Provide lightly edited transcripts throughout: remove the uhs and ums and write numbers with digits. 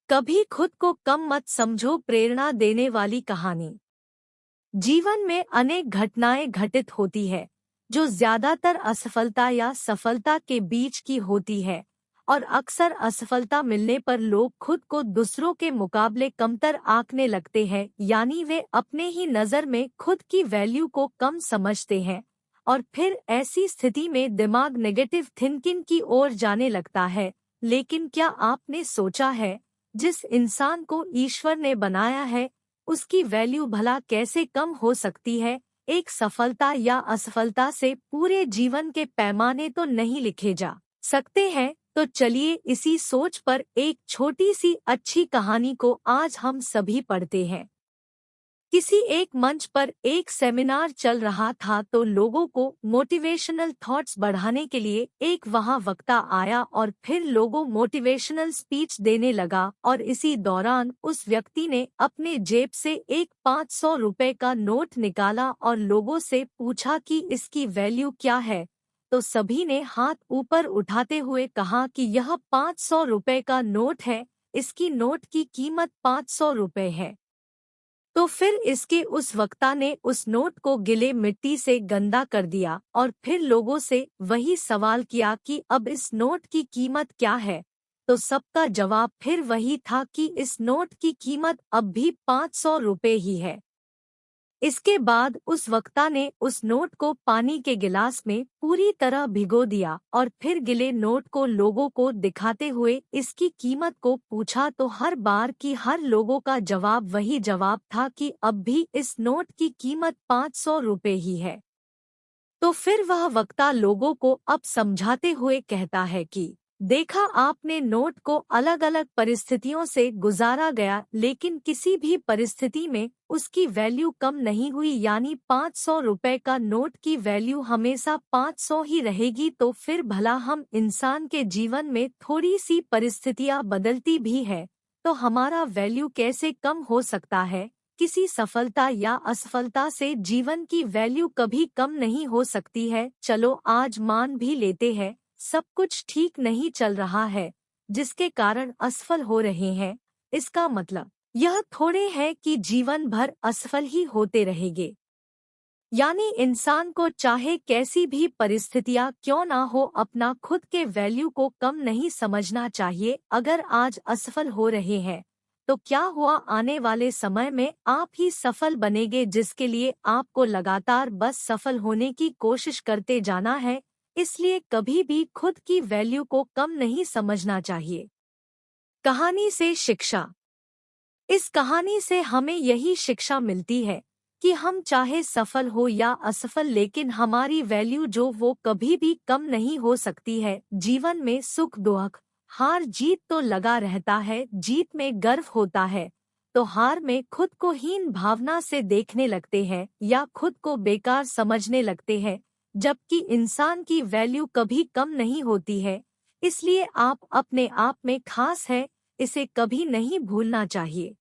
कभी खुद को कम मत समझो। प्रेरणा देने वाली कहानी। जीवन में अनेक घटनाएं घटित होती है जो ज्यादातर असफलता या सफलता के बीच की होती है, और अक्सर असफलता मिलने पर लोग खुद को दूसरों के मुकाबले कमतर आंकने लगते हैं, यानी वे अपने ही नज़र में खुद की वैल्यू को कम समझते हैं। और फिर ऐसी स्थिति में दिमाग नेगेटिव थिंकिंग की ओर जाने लगता है। लेकिन क्या आपने सोचा है, जिस इंसान को ईश्वर ने बनाया है, उसकी वैल्यू भला कैसे कम हो सकती है? एक सफलता या असफलता से पूरे जीवन के पैमाने तो नहीं लिखे जा सकते हैं। तो चलिए इसी सोच पर एक छोटी सी अच्छी कहानी को आज हम सभी पढ़ते हैं। किसी एक मंच पर एक सेमिनार चल रहा था, तो लोगों को मोटिवेशनल थॉट्स बढ़ाने के लिए एक वहां वक्ता आया और फिर लोगों मोटिवेशनल स्पीच देने लगा। और इसी दौरान उस व्यक्ति ने अपने जेब से एक 500 रुपए का नोट निकाला और लोगों से पूछा कि इसकी वैल्यू क्या है। तो सभी ने हाथ ऊपर उठाते हुए कहा कि यह 500 रुपए का नोट है, इसकी नोट की कीमत 500 रुपए है। तो फिर इसके उस वक्ता ने उस नोट को गीले मिट्टी से गंदा कर दिया और फिर लोगों से वही सवाल किया कि अब इस नोट की कीमत क्या है। तो सबका जवाब फिर वही था कि इस नोट की कीमत अब भी 500 रुपए ही है। इसके बाद उस वक्ता ने उस नोट को पानी के गिलास में पूरी तरह भिगो दिया और फिर गिले नोट को लोगों को दिखाते हुए इसकी कीमत को पूछा। तो हर बार की हर लोगों का जवाब वही जवाब था कि अब भी इस नोट की कीमत 500 रुपए ही है। तो फिर वह वक्ता लोगों को अब समझाते हुए कहता है कि देखा आपने, नोट को अलग अलग परिस्थितियों से गुजारा गया, लेकिन किसी भी परिस्थिति में उसकी वैल्यू कम नहीं हुई, यानी 500 रुपए का नोट की वैल्यू हमेशा 500 ही रहेगी। तो फिर भला हम इंसान के जीवन में थोड़ी सी परिस्थितियां बदलती भी है तो हमारा वैल्यू कैसे कम हो सकता है? किसी सफलता या असफलता से जीवन की वैल्यू कभी कम नहीं हो सकती है। चलो आज मान भी लेते हैं सब कुछ ठीक नहीं चल रहा है, जिसके कारण असफल हो रहे हैं। इसका मतलब यह थोड़े है कि जीवन भर असफल ही होते रहेंगे। यानी इंसान को चाहे कैसी भी परिस्थितियां क्यों ना हो, अपना खुद के वैल्यू को कम नहीं समझना चाहिए। अगर आज असफल हो रहे हैं तो क्या हुआ, आने वाले समय में आप ही सफल बनेंगे, जिसके लिए आपको लगातार बस सफल होने की कोशिश करते जाना है। इसलिए कभी भी खुद की वैल्यू को कम नहीं समझना चाहिए। कहानी से शिक्षा। इस कहानी से हमें यही शिक्षा मिलती है कि हम चाहे सफल हो या असफल, लेकिन हमारी वैल्यू जो वो कभी भी कम नहीं हो सकती है। जीवन में सुख दुख, हार जीत तो लगा रहता है। जीत में गर्व होता है तो हार में खुद को हीन भावना से देखने लगते हैं या खुद को बेकार समझने लगते हैं, जबकि इंसान की वैल्यू कभी कम नहीं होती है। इसलिए आप अपने आप में खास है, इसे कभी नहीं भूलना चाहिए।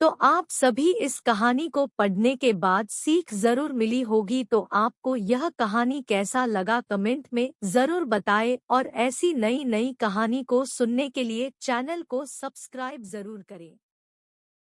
तो आप सभी इस कहानी को पढ़ने के बाद सीख जरूर मिली होगी। तो आपको यह कहानी कैसा लगा कमेंट में जरूर बताएं, और ऐसी नई नई कहानी को सुनने के लिए चैनल को सब्सक्राइब जरूर करें।